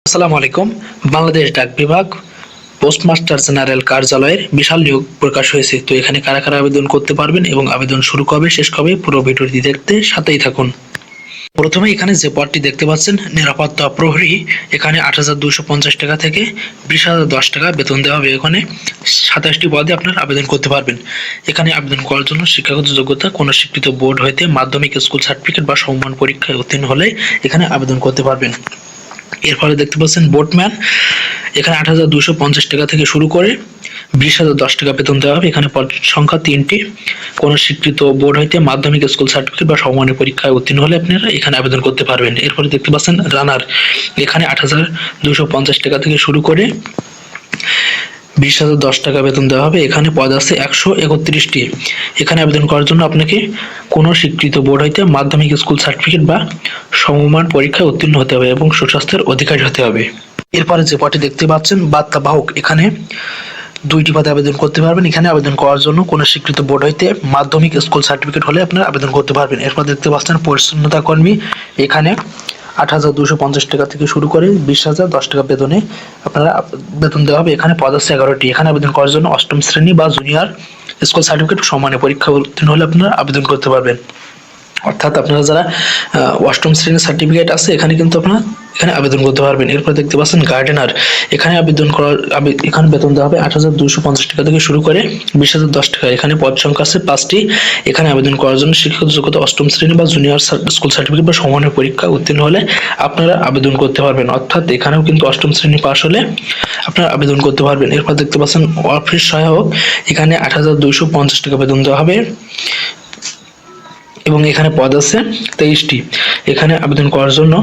আসসালামু আলাইকুম। বাংলাদেশ ডাক বিভাগ পোস্টমাস্টার জেনারেল কার্যালয়ের বিশাল নিয়োগ প্রকাশ হয়েছে। তো এখানে কারা কারা আবেদন করতে পারবেন এবং আবেদন শুরু কবে শেষ কবে পুরো ভিডিওটি দেখতে সাথেই থাকুন। প্রথমে এখানে যে পদটি দেখতে পাচ্ছেন নিরাপত্তা প্রহরী, এখানে ৮,২৫০ টাকা থেকে ২০,০১০ টাকা বেতন দেওয়া হবে। এখানে ২৭টি পদে আপনারা আবেদন করতে পারবেন। এখানে আবেদন করার জন্য শিক্ষাগত যোগ্যতা কোনো স্বীকৃত বোর্ড হইতে মাধ্যমিক স্কুল সার্টিফিকেট বা সমমান পরীক্ষায় উত্তীর্ণ হলে এখানে আবেদন করতে পারবেন। এরপরে দেখতে পাচ্ছেন বোটম্যান, এখানে ৮,২৫০ টাকা থেকে শুরু করে ২০,০১০ টাকা বেতন দেওয়া হবে। এখানে পদ সংখ্যা ৩টি। কোনো স্বীকৃত বোর্ড হইতে মাধ্যমিক স্কুল সার্টিফিকেট বা সমমানের পরীক্ষায় উত্তীর্ণ হলে আপনারা এখানে আবেদন করতে পারবেন। এরপরে দেখতে পাচ্ছেন রানার, এখানে ৮,২৫০ টাকা থেকে শুরু করে ২০,০১০ টাকা বেতন দেওয়া হবে। এখানে পদ আছে ১৩১টি। এখানে আবেদন করার জন্য আপনাকে কোনো স্বীকৃত বোর্ড হইতে মাধ্যমিক স্কুল সার্টিফিকেট বা সমমান পরীক্ষায় উত্তীর্ণ হতে হবে এবং সুস্বাস্থ্যের অধিকারী হতে হবে। এরপরে যে পদটি দেখতে পাচ্ছেন বার্তাবাহক, এখানে 2টি পদে আবেদন করতে পারবেন। এখানে আবেদন করার জন্য কোনো স্বীকৃত বোর্ড হইতে মাধ্যমিক স্কুল সার্টিফিকেট হলে আপনারা আবেদন করতে পারবেন। এরপর দেখতে পাচ্ছেন পরিচ্ছন্নতা কর্মী, এখানে ৮,২৫০ টাকা থেকে শুরু করে ২০,০১০ টাকা বেতনে আপনারা বেতন দেওয়া হবে। এখানে পদ আছে 11টি। এখানে আবেদন করার জন্য 8ম শ্রেণী বা জুনিয়র স্কুল সার্টিফিকেট সমানে পরীক্ষা উত্তীর্ণ হলে আপনারা আবেদন করতে পারবেন। অর্থাৎ আপনারা যারা 8ম শ্রেণীর সার্টিফিকেট আছে এখানে কিন্তু আপনারা এখানে আবেদন করতে পারবেন। এরপর দেখতে পাচ্ছেন গার্ডেনার, এখানে এখানে বেতন দেওয়া হবে ৮,২৫০ টাকা থেকে শুরু করে ২০,০১০ টাকা। এখানে পদ সংখ্যা আছে 5টি। এখানে আবেদন করার জন্য শিক্ষাগত যোগ্যতা 8ম শ্রেণী বা জুনিয়র স্কুল সার্টিফিকেট বা সমমানের পরীক্ষা উত্তীর্ণ হলে আপনারা আবেদন করতে পারবেন। অর্থাৎ এখানেও কিন্তু 8ম শ্রেণী পাস হলে আপনারা আবেদন করতে পারবেন। এরপর দেখতে পাচ্ছেন অফিস সহায়ক, এখানে ৮,২৫০ টাকা বেতন দেওয়া হবে এবং এখানে পদ আছে 23টি। এখানে আবেদন করার জন্য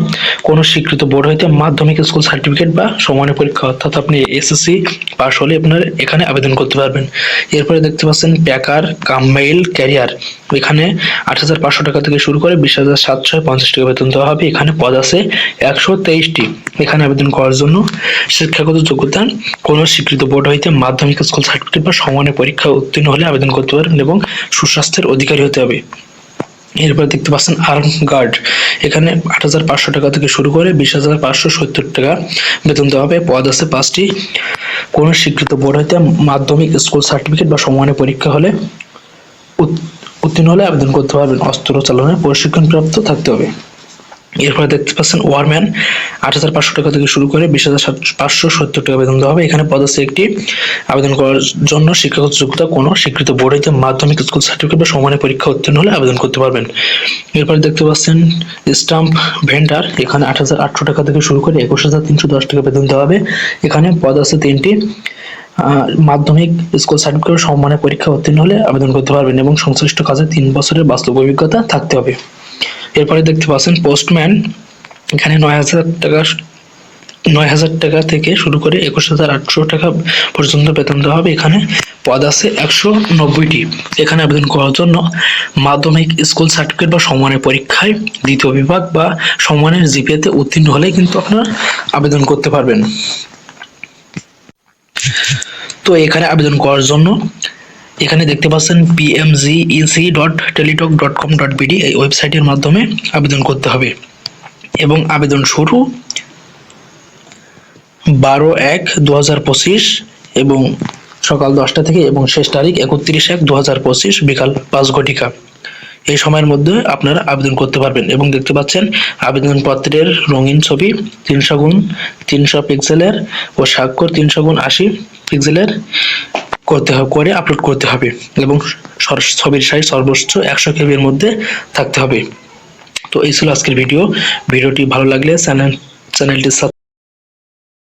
কোনো স্বীকৃত বোর্ড হইতে মাধ্যমিক স্কুল সার্টিফিকেট বা সমমানের পরীক্ষা অর্থাৎ আপনি এসএসসি পাস হলে আপনারা এখানে আবেদন করতে পারবেন। এরপরে দেখতে পাচ্ছেন প্যাকার কাম মেইল ক্যারিয়ার, এখানে ৮,৫০০ টাকা থেকে শুরু করে ২০,৭৫০ টাকা বেতন দেওয়া হবে। এখানে পদ আছে ১২৩টি। এখানে আবেদন করার জন্য শিক্ষাগত যোগ্যতা কোনো স্বীকৃত বোর্ড হইতে মাধ্যমিক স্কুল সার্টিফিকেট বা সমমানের পরীক্ষা উত্তীর্ণ হলে আবেদন করতে পারবেন এবং সুস্বাস্থ্যের অধিকারী হতে হবে। এরপর দেখতে পাচ্ছেন আর্ম গার্ড, এখানে ৮,৫০০ টাকা থেকে শুরু করে ২০,৫৭০ টাকা বেতন দেওয়া হবে। পদ আছে 5টি। কোনো স্বীকৃত বোর্ড হইতে মাধ্যমিক স্কুল সার্টিফিকেট বা সমমানের পরীক্ষা হলে উত্তীর্ণ হলে আবেদন করতে পারবেন। অস্ত্র চালনায় প্রশিক্ষণ প্রাপ্ত থাকতে হবে। এরপরে দেখতে পাচ্ছেন ওয়ারম্যান, ৮,৫০০ টাকা থেকে শুরু করে ২০,৫৭০ টাকা বেতন দেওয়া হবে। এখানে পদ আছে 1টি। আবেদন করার জন্য শিক্ষাগত যোগ্যতা কোনো স্বীকৃত বোর্ড হইতে মাধ্যমিক স্কুল সার্টিফিকেট বা সমমানের পরীক্ষা উত্তীর্ণ হলে আবেদন করতে পারবেন। এরপরে দেখতে পাচ্ছেন স্টাম্প ভেন্ডার, এখানে ৮,৮০০ টাকা থেকে শুরু করে ২১,৩১০ টাকা বেতন দেওয়া হবে। এখানে পদ আছে 3টি। মাধ্যমিক স্কুল সার্টিফিকেট সমমানের পরীক্ষা উত্তীর্ণ হলে আবেদন করতে পারবেন এবং সংশ্লিষ্ট কাজে 3 বছরের বাস্তব অভিজ্ঞতা থাকতে হবে। এরপরে দেখতে পাচ্ছেন পোস্টম্যান, এখানে ৯,০০০ টাকা থেকে শুরু করে ২১,৮০০ টাকা পর্যন্ত বেতন দেওয়া হবে। এখানে পদ আছে ১৯০টি। এখানে আবেদন করার জন্য মাধ্যমিক স্কুল সার্টিফিকেট বা সমমানের পরীক্ষায় 2য় বিভাগ বা সমমানের জিপিএতে উত্তীর্ণ হলে কিন্তু আপনারা আবেদন করতে পারবেন। তো এখানে আবেদন করার জন্য এখানে দেখতে পাচ্ছেন pmgec.teletalk.com.bd এই ওয়েবসাইটের মাধ্যমে আবেদন করতে হবে এবং আবেদন শুরু 12/1/2025 এবং সকাল 10টা থেকে এবং শেষ তারিখ 31/1/2025 বিকাল 5 ঘটিকা। এই সময়ের মধ্যে আপনারা আবেদন করতে পারবেন এবং দেখতে পাচ্ছেন আবেদনপত্রের রঙিন ছবি 300x300 পিক্সেলের ও স্বাক্ষর 300x80 পিক্সেলের করে আপলোড করতে হবে এবং ছবির সাইজ সর্বোচ্চ 100 KB এর মধ্যে থাকতে হবে। তো এই ছিল আজকের ভিডিওটি ভালো লাগলে চ্যানেলটি